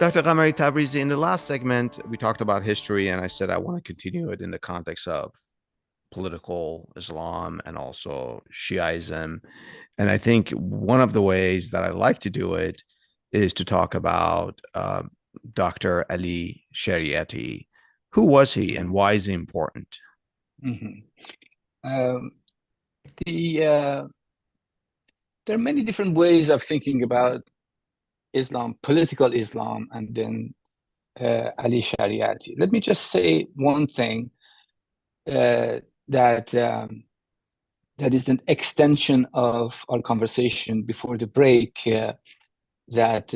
Dr. Ghamari-Tabrizi, in the last segment, we talked about history, and I said I want to continue it in the context of political Islam and also Shi'ism. And I think one of the ways that I like to do it is to talk about Dr. Ali Shariati. Who was he and why is he important? Mhm. Um, there are many different ways of thinking about Islam, political Islam, and then Ali Shariati. Let me just say one thing that is an extension of our conversation before the break. That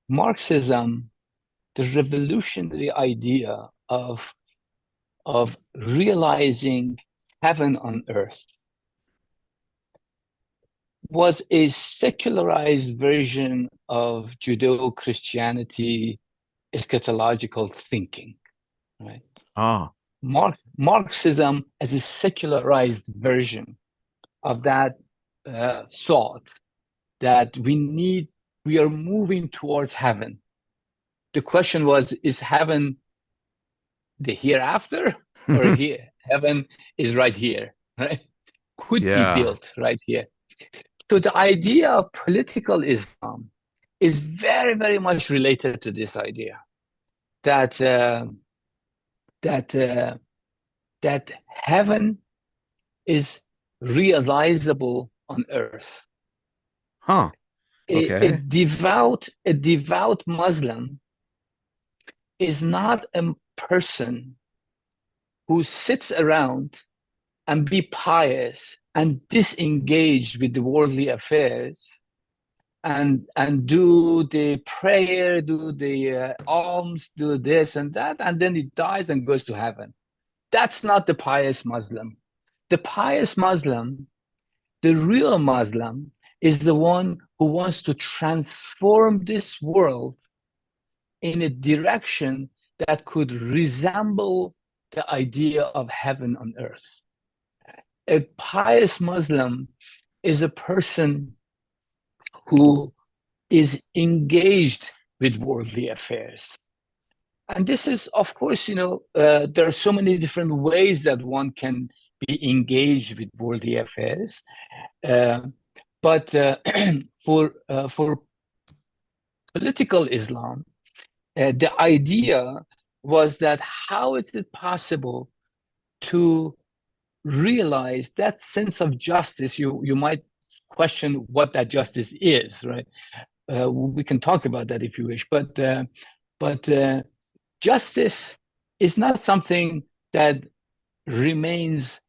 Marxism, the revolutionary idea of realizing heaven on earth, was a secularized version of Judeo-Christianity eschatological thinking, right? Ah, Marxism as a secularized version of that thought that we are moving towards heaven. The question was, is heaven the hereafter, or heaven is right here, right? Could be built right here. So the idea of political Islam is very, very much related to this idea that that heaven is realizable on earth. Huh. Okay. A devout Muslim is not a person who sits around and be pious and disengaged with the worldly affairs and do the prayer, do the alms, do this and that, and then he dies and goes to heaven. That's not the pious Muslim. The pious Muslim, the real Muslim, is the one who wants to transform this world in a direction that could resemble the idea of heaven on earth. A pious Muslim is a person who is engaged with worldly affairs. And this is, of course, there are so many different ways that one can be engaged with worldly affairs. But for political Islam, the idea was that how is it possible to realize that sense of justice? You might question what that justice is, right? We can talk about that if you wish, but justice is not something that remains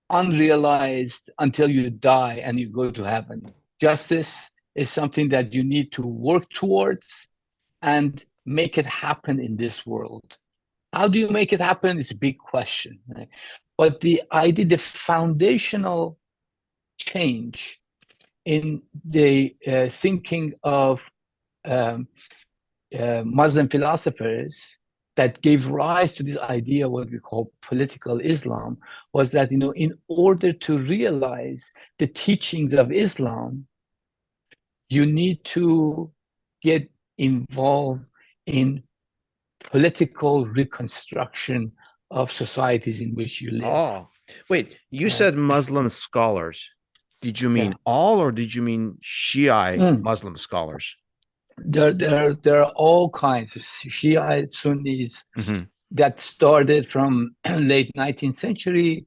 unrealized until you die and you go to heaven. Justice is something that you need to work towards and make it happen in this world. How do you make it happen? It's a big question, right? But the idea, the foundational change in the thinking of Muslim philosophers that gave rise to this idea, what we call political Islam, was that, in order to realize the teachings of Islam, you need to get involved in political reconstruction of societies in which you live. Oh, wait, you said Muslim scholars. Did you mean all, or did you mean Shiite Muslim scholars? There are all kinds of Shiite Sunnis that started from late 19th century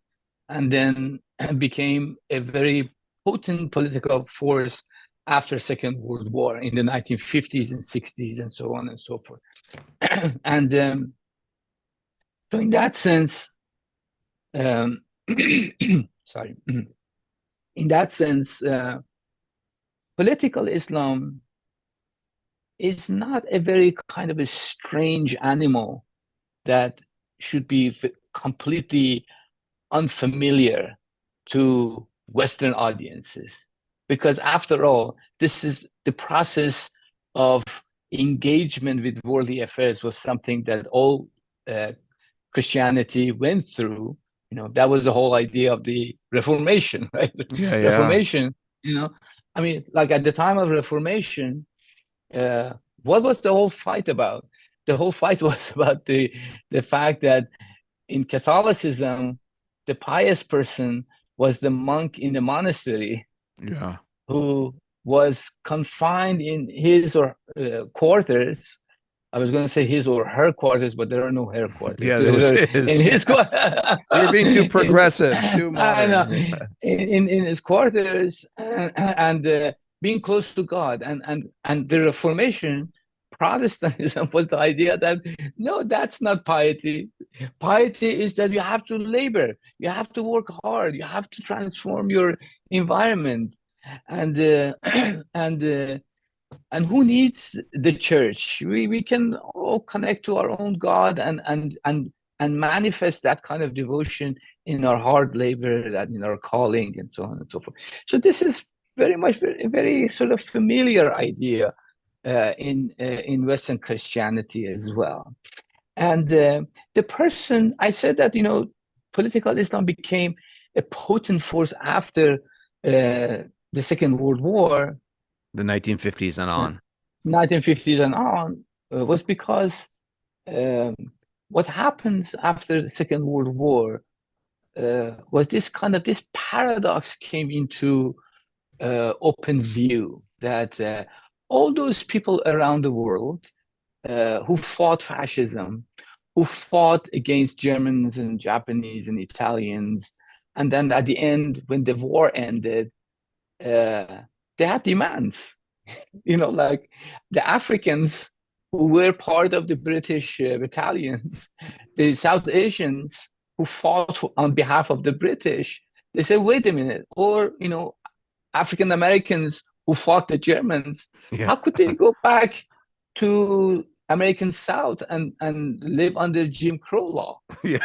and then became a very potent political force after Second World War in the 1950s and 60s and so on and so forth. And so in that sense, sorry, in that sense, political Islam is not a very kind of a strange animal that should be completely unfamiliar to Western audiences. Because after all, this is the process of engagement with worldly affairs was something that all Christianity went through. That was the whole idea of the Reformation, right? Yeah. Reformation, I mean, like at the time of Reformation, uh, what was the whole fight about? The whole fight was about the fact that in Catholicism, the pious person was the monk in the monastery Yeah. who was confined in his or quarters. I was going to say his or her quarters, but there are no her quarters. Yeah, there was In his. his Yeah. You're being too progressive, too I know, modern. in his quarters, and being close to God, and the Reformation, Protestantism was the idea that no, that's not piety. Piety is that you have to labor, you have to work hard, you have to transform your environment, and and uh, and who needs the church? We can all connect to our own God and manifest that kind of devotion in our hard labor, that in our calling, and so on and so forth. So this is very much very sort of familiar idea in Western Christianity as well. And the person, I said that, political Islam became a potent force after the Second World War, The 1950s and uh, on. 1950s and on, was because um, what happens after the Second World War was this paradox came into open view, that all those people around the world who fought fascism, who fought against Germans and Japanese and Italians, and then at the end, when the war ended, they had demands. Like the Africans who were part of the British battalions, the South Asians who fought on behalf of the British, they said, wait a minute, or, African Americans who fought the Germans, Yeah. how could they go back to American South and live under Jim Crow law? Yeah.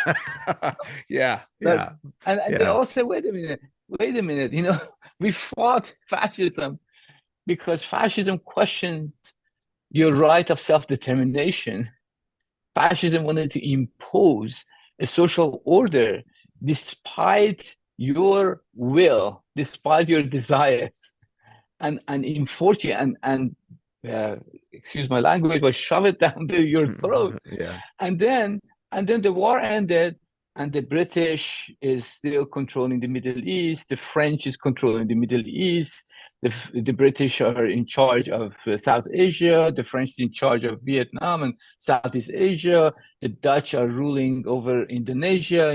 Yeah. But, Yeah. and they Yeah. all said, wait a minute, we fought fascism because fascism questioned your right of self-determination. Fascism wanted to impose a social order despite your will, despite your desires, and enforce it and excuse my language, but shove it down your throat. Yeah. And then the war ended, and the British is still controlling the Middle East. The French is controlling the Middle East. The British are in charge of South Asia. The French in charge of Vietnam and Southeast Asia. The Dutch are ruling over Indonesia.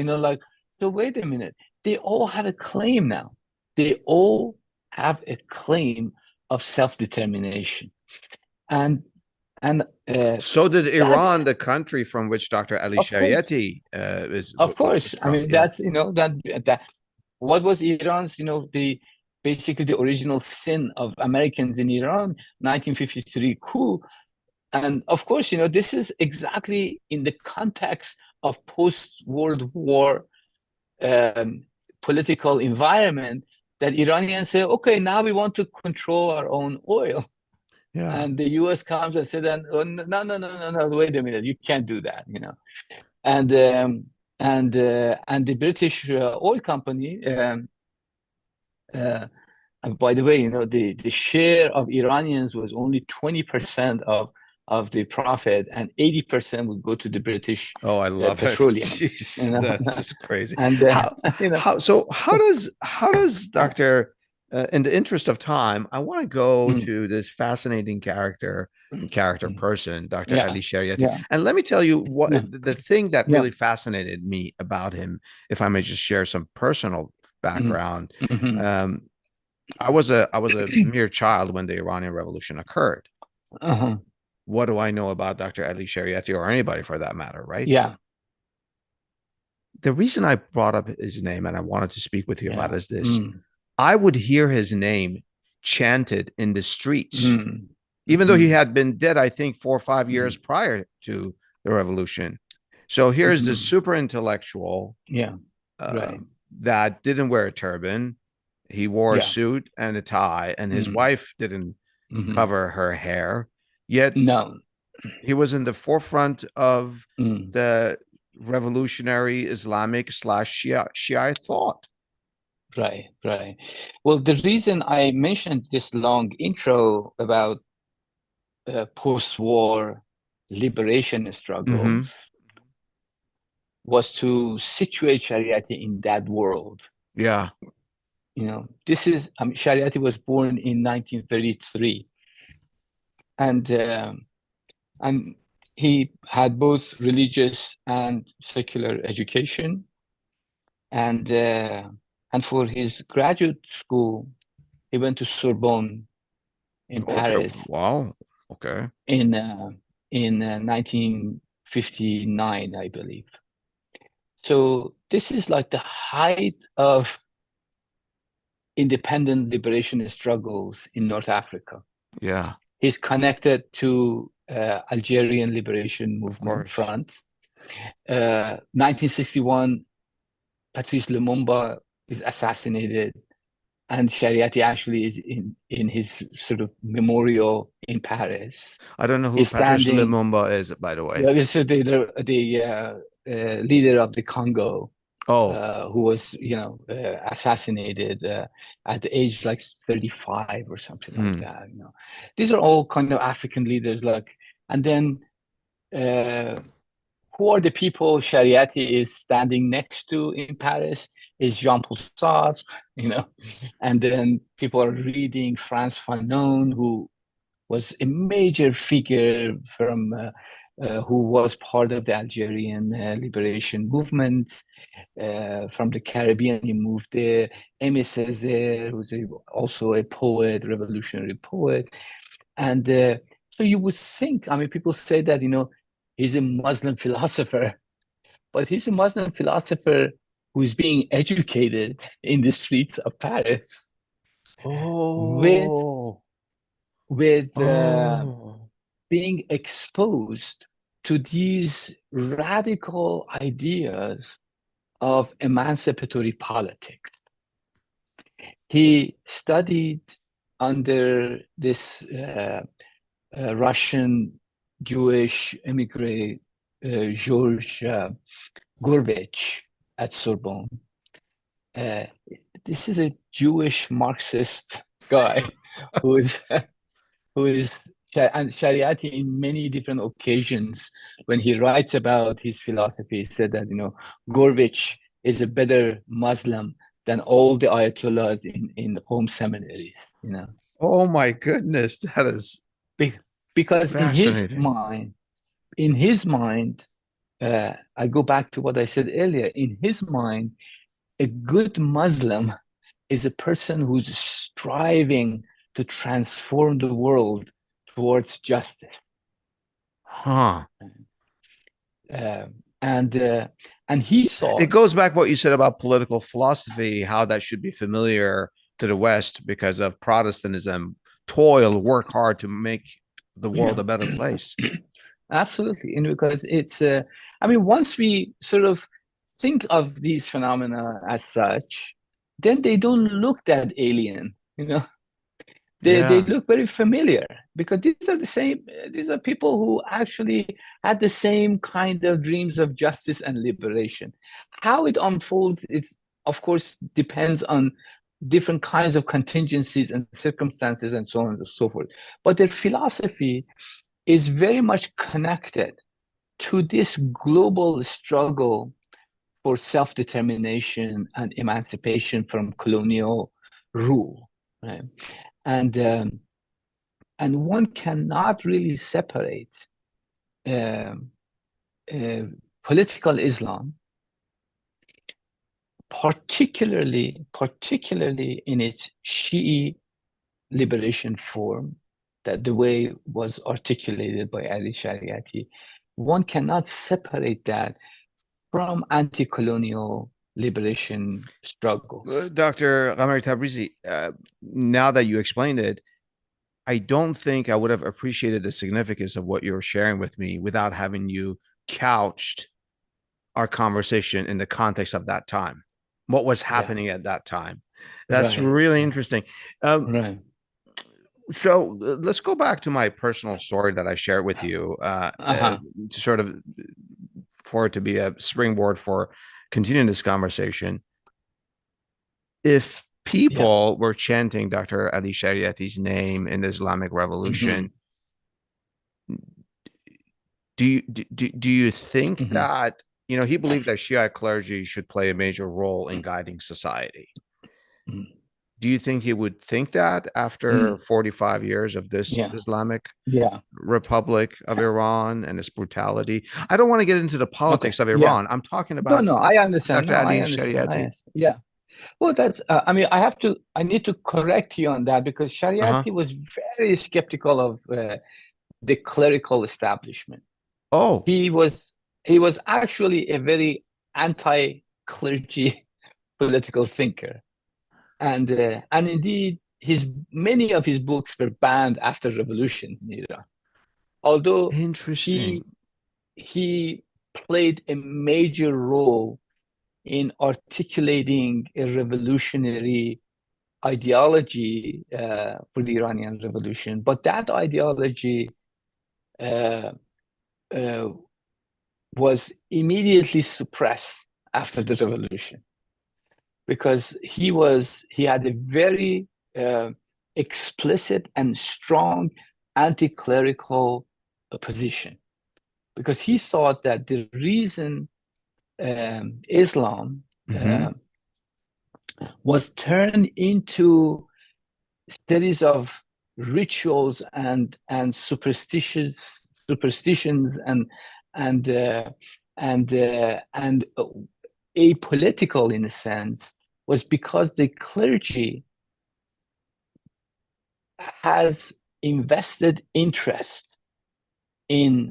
So wait a minute. They all have a claim now. They all have a claim of self-determination, and and So did that's Iran, the country from which Dr. Ali of course, Shariati is of course. was I from. mean, Yeah. that's that. What was Iran's? The basically the original sin of Americans in Iran, 1953 coup, and of course, this is exactly in the context of post-World War um, political environment that Iranians say, okay, now we want to control our own oil. Yeah. And the US comes and said, oh, no, no, no, no, no, wait a minute, you can't do that, And and the British oil company, uh, and by the way, the share of Iranians was only 20% of the profit, and 80% would go to the British Oh, I love it. petroleum. You Jeez, know, that's just crazy. and How you know, how does Dr. In the interest of time, I want to go mm, to this fascinating character mm, person, Dr. yeah, Ali Shariati. yeah, And let me tell you what yeah, the thing that yeah, really fascinated me about him, if I may just share some personal mm, background. mhm, Um, I was a mere child when the Iranian Revolution occurred. uh-huh, What do I know about Dr. Ali Shariati or anybody for that matter, right? yeah, The reason I brought up his name and I wanted to speak with you about yeah, is this. I would hear his name chanted in the streets, mm, even though he mhm, had been dead, I think 4 or 5 years mm, prior to the revolution. So here's this mhm, super intellectual yeah, uh, right, that didn't wear a turban. He wore a yeah, suit and a tie, and his mm, wife didn't mhm, cover her hair. Yet no, he was in the forefront of mm, the revolutionary Islamic slash Shia thought. right, right. Well, the reason I mentioned this long intro about post-war liberation Mm-hmm. struggles was to situate Shariati in that world. Yeah. This is, Shariati was born in 1933, and and he had both religious and secular education, and for his graduate school, he went to Sorbonne in Okay. Paris Wow. Okay. in 1959, I believe. So this is like the height of independent liberation struggles in North Africa. Yeah. He's connected to Algerian Liberation Of Movement course. Front. 1961, Patrice Lumumba is assassinated, and Shariati actually is in his sort of memorial in Paris. I don't know who He's Patrice standing. Lumumba is, by the way. Yeah, this is the leader of the Congo, Oh. who was, assassinated at the age like 35 or something like Hmm. that. These are all kind of African leaders, and then uh, who are the people Shariati is standing next to in Paris? Is Jean-Paul Sartre, and then people are reading Frantz Fanon, who was a major figure who was part of the Algerian liberation movement. From the Caribbean, he moved there. Aimé Césaire, who's also a poet, revolutionary poet. And so you would think, people say that, he's a Muslim philosopher, but he's a Muslim philosopher who's being educated in the streets of Paris with Oh. with Oh. being exposed to these radical ideas of emancipatory politics. He studied under this Russian Jewish immigrant, George Gurvich at Sorbonne. Uh, this is a Jewish Marxist guy who is who is and Shariati in many different occasions when he writes about his philosophy, he said that Gurvich is a better Muslim than all the Ayatollahs in home seminaries. Oh my goodness. That is Be- because fascinating. in his mind, I go back to what I said earlier. In his mind, a good Muslim is a person who's striving to transform the world towards justice. Huh. Uh, and he It thought, goes back what you said about political philosophy, how that should be familiar to the West because of Protestantism. Toil, work hard to make the world yeah, a better place. absolutely, because it's once we sort of think of these phenomena as such, then they don't look that alien. They Yeah. look very familiar because these are people who actually had the same kind of dreams of justice and liberation. How it unfolds is, of course, depends on different kinds of contingencies and circumstances and so on and so forth. But their philosophy is very much connected to this global struggle for self-determination and emancipation from colonial rule, right? And one cannot really separate uh, uh, political Islam, particularly in its Shi'i liberation form, that the way was articulated by Ali Shariati. One cannot separate that from anti-colonial liberation struggles. Dr. Ghamari-Tabrizi, now that you explained it, I don't think I would have appreciated the significance of what you're sharing with me without having you couched our conversation in the context of that time. What was Yeah, happening at that time? That's right, really interesting. Um, right. so let's go back to my personal story that I shared with you Uh-huh. to sort of for it to be a springboard for continuing this conversation. If Yeah. people were chanting Dr. Ali Shariati's name in the Islamic Mm-hmm. Revolution, Do you think Mhm, that, he believed that Shiite clergy should play a major role in guiding society? mhm, Do you think he would think that after mhm. 45 years of this Yeah, Islamic yeah. Republic of Iran and its brutality? I don't want to get into the Okay, politics of yeah. Iran. I'm talking No, about no, I understand. Dr. No, I Adi's understand. I Shariati. understand. Yeah. Well, I mean, I need to correct you on that because Uh-huh. Shariati was very skeptical of the clerical establishment. Oh, He was, he was actually a very anti-clergy political thinker. And indeed, his many of his books were banned after revolution in Iran. Although interesting. he he played a major role in articulating a revolutionary ideology for the Iranian revolution. But that ideology uh, uh, was immediately suppressed after the revolution because he had a very explicit and strong anti-clerical position because he thought that the reason Islam Hmm. uh, was turned into series of rituals and superstitions and and apolitical in a sense was because the clergy has invested interest in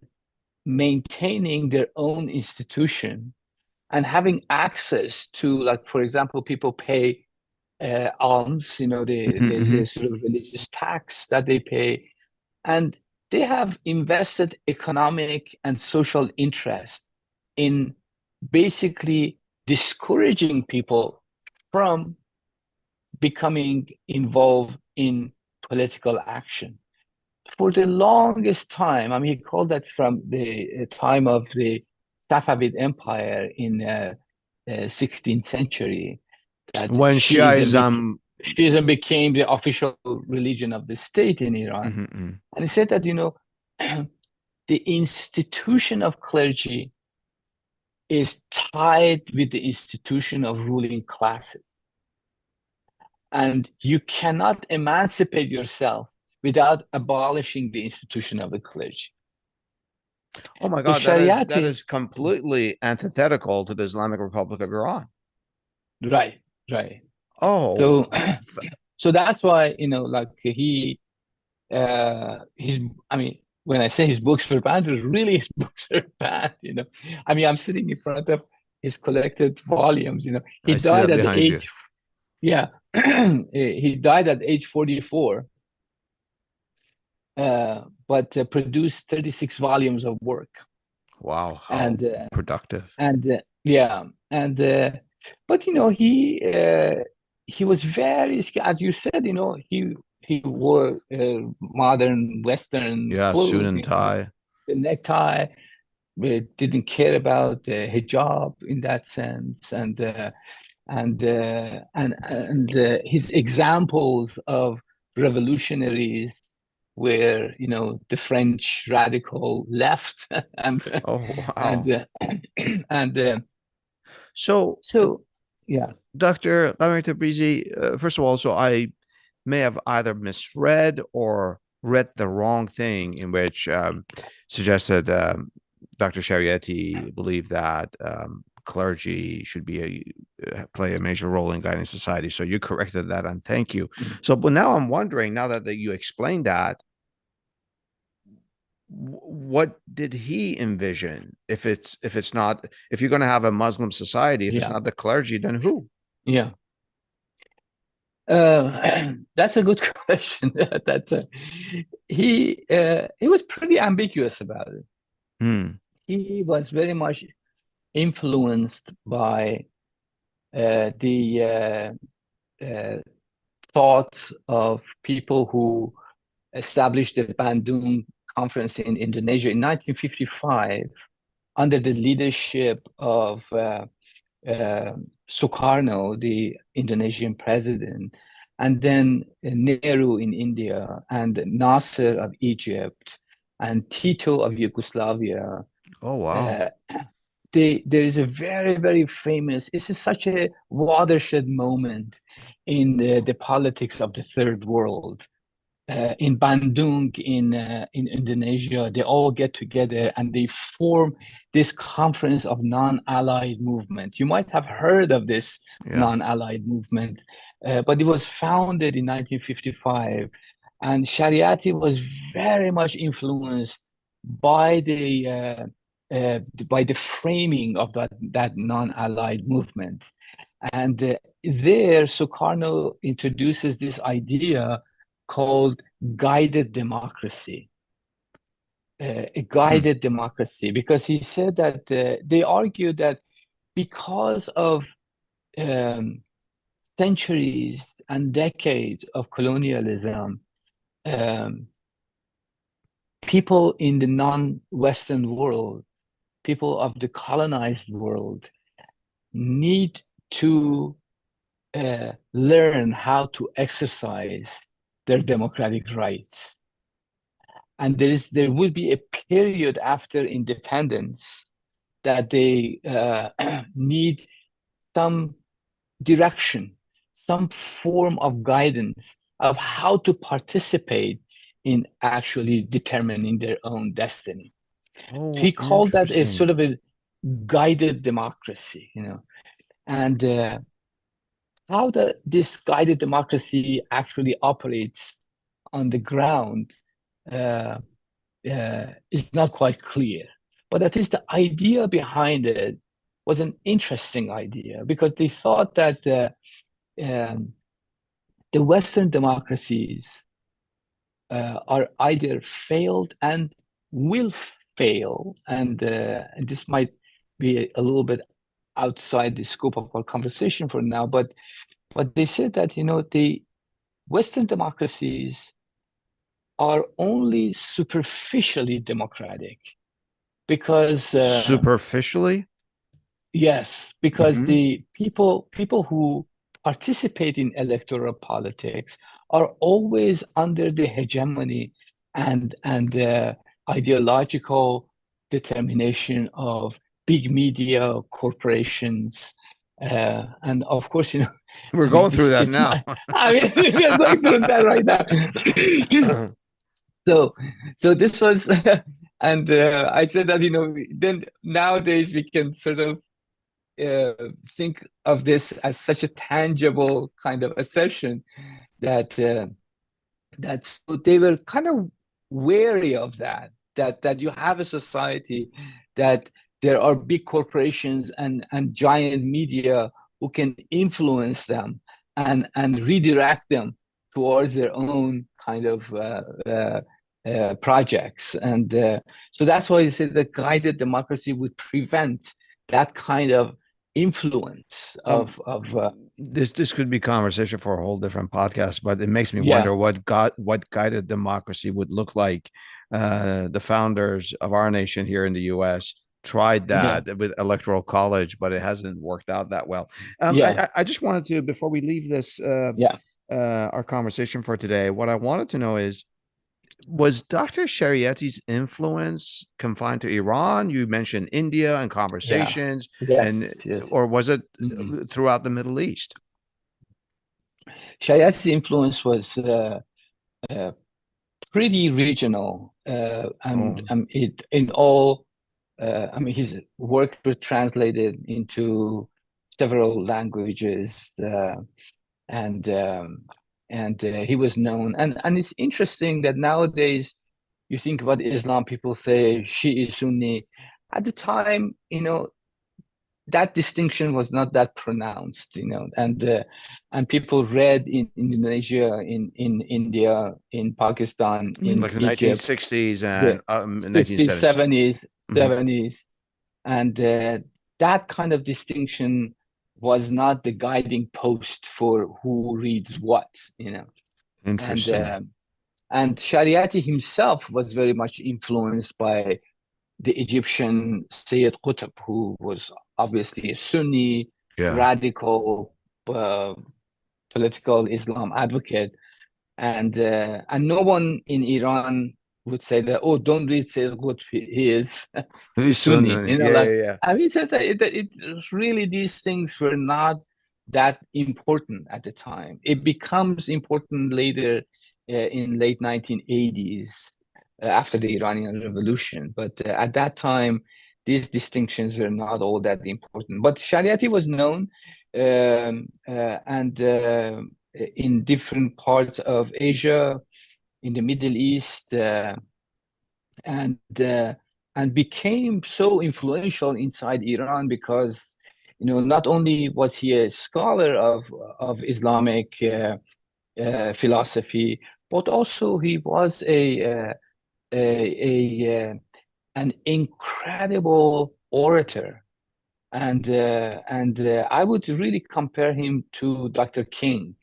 maintaining their own institution and having access to, like, for example, people pay alms, there's Hmm. a sort of religious tax that they pay, and they have invested economic and social interest in basically discouraging people from becoming involved in political action. For the longest time, I mean, he called that from the time of the Safavid Empire in 16th century, that When Shiaism. Shi'ism became the official religion of the state in Iran. Mhm. And he said that, the institution of clergy is tied with the institution of ruling classes. And you cannot emancipate yourself without abolishing the institution of the clergy. Oh my The God, that is Shariati, completely antithetical to the Islamic Republic of Iran. right, right. Oh, So, so that's why, like his, I mean, when I say his books were banned, really his books are banned. I mean, I'm sitting in front of his collected volumes. He I see died that at the behind you. age, yeah, he died at age 44, but produced 36 volumes of work. Wow, how And productive. yeah, and but he was very, as you said, he wore modern Western Yeah, suit clothes, and tie. the necktie, didn't care about the hijab in that sense, and his examples of revolutionaries were, the French radical left, Oh, and wow. and So, so yeah, Dr. Ghamari-Tabrizi, first of all, so I may have either misread or read the wrong thing in which suggested Dr. Shariati believed that clergy should play a major role in guiding society. So you corrected that, and thank you. So, but now I'm wondering, now that you explained that, what did he envision? If it's not, if you're going to have a Muslim society, if it's yeah, not the clergy, then who? yeah. That's a good question. That he was pretty ambiguous about it. Hmm. He was very much influenced by the thoughts of people who established the Bandung Conference in Indonesia in 1955 under the leadership of Sukarno, the Indonesian president, and then Nehru in India and Nasser of Egypt and Tito of Yugoslavia. Oh, wow. Uh, there is a very, very famous, this is such a watershed moment in the politics of the third world. In Bandung in Indonesia, they all get together and they form this conference of non-allied movement. You might have heard of this Yeah. non-allied movement, but it was founded in 1955, and Shariati was very much influenced by the framing of that non-allied movement. And there, Sukarno introduces this idea called guided democracy, a Hmm. guided democracy, because he said that they argued that because of um, centuries and decades of colonialism, um, people in the non-Western world, people of the colonized world, need to learn how to exercise their democratic rights. And there will be a period after independence that they need some direction, some form of guidance of how to participate in actually determining their own destiny. Oh, He called that a interesting. sort of a guided democracy, you know, and how this guided democracy actually operates on the ground uh, is not quite clear. But at least the idea behind it was an interesting idea because they thought that um, the Western democracies are either failed and will fail, and this might be a little bit outside the scope of our conversation for now. But they said that the Western democracies are only superficially democratic because Superficially? yes, because Hmm. the people who participate in electoral politics are always under the hegemony and ideological determination of big media corporations, and of course, We're I mean, going through that it's now. not. I mean, we are going through that right now. So, so this was, and I said that then nowadays we can sort of think of this as such a tangible kind of assertion that so they were kind of wary of that you have a society that there are big corporations and giant media who can influence them and redirect them towards their own kind of projects. And so that's why you say that guided democracy would prevent that kind of influence um, of this could be conversation for a whole different podcast, but it makes me yeah, wonder what guided democracy would look like. The founders of our nation here in the U.S. tried yeah, that with electoral college, but it hasn't worked out that well. yeah, I just wanted to, before we leave this yeah, our conversation for today, what I wanted to know is, was Dr. Shariati's influence confined to Iran? You mentioned India and yeah, conversations, and yes, yes. or was it Mhm. throughout the Middle East? Shariati's influence was uh, pretty regional, and Oh, in all, I mean, his work was translated into several languages, and um, and he was known. And it's interesting that nowadays you think about Islam, people say Shi'i, Sunni. At the time, that distinction was not that pronounced, and people read in Indonesia, in India, in Pakistan, in like the Egypt, 1960s the and 60s, 1970s. 70s, Mhm. 70s, and that kind of distinction was not the guiding post for who reads what. And Interesting. and Shariati himself was very much influenced by the Egyptian Sayyid Qutb, who was obviously a Sunni, Yeah. radical, uh, political Islam advocate, and no one in Iran. would say that, oh, don't read Sayyid Qutb, he is He's Sunni, Sunni. you know, Yeah, like, yeah, yeah. I mean, said that it really, these things were not that important at the time. It becomes important later in late 1980s after the Iranian Revolution. But at that time, these distinctions were not all that important. But Shariati was known and in different parts of Asia, in the Middle East, and uh, and became so influential inside Iran because, you know, not only was he a scholar of Islamic philosophy, but also he was a an incredible orator, and I would really compare him to Dr. King,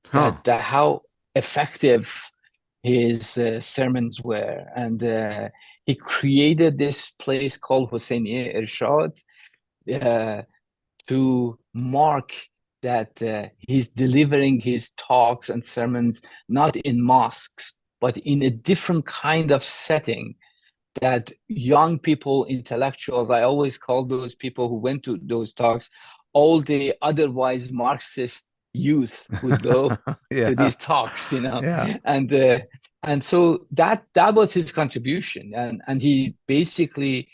Huh. that how effective his sermons were. And he created this place called Hosseiniye Irshad uh, to mark that he's delivering his talks and sermons not in mosques, but in a different kind of setting that young people, intellectuals, I always call those people who went to those talks, all the otherwise Marxist youth would go to Yeah, these talks, you know, yeah. and uh, and so that was his contribution, and he basically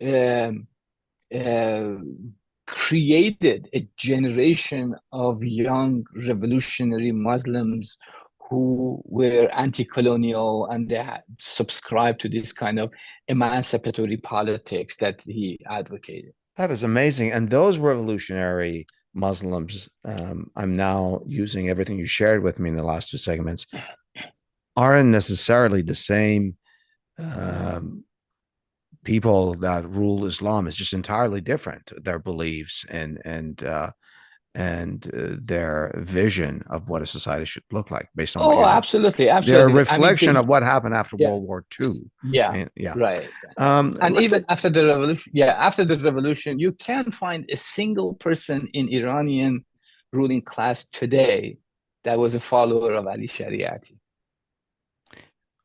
um, uh, created a generation of young revolutionary Muslims who were anti-colonial, and they subscribed to this kind of emancipatory politics that he advocated. That is amazing. And those revolutionary Muslims, I'm now using everything you shared with me in the last two segments, aren't necessarily the same um, people that rule Islam. Is just entirely different. Their beliefs and their vision of what a society should look like, based on what Oh, you're saying. absolutely, They're a absolutely. I mean, reflection of what happened after yeah, World War II. yeah, And yeah, right. And let's even take. after the revolution, yeah, after the revolution, you can't find a single person in Iranian ruling class today that was a follower of Ali Shariati.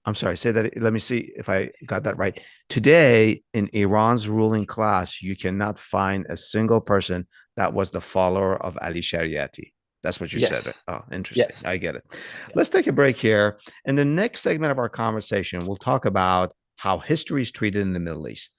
I'm sorry, say that. Let me see if I got that right. Today, in Iran's ruling class, you cannot find a single person that was the follower of Ali Shariati. That's what you said. Yes, Oh, interesting. I yes, get it. yeah. Let's take a break here. In the next segment of our conversation, we'll talk about how history is treated in the Middle East.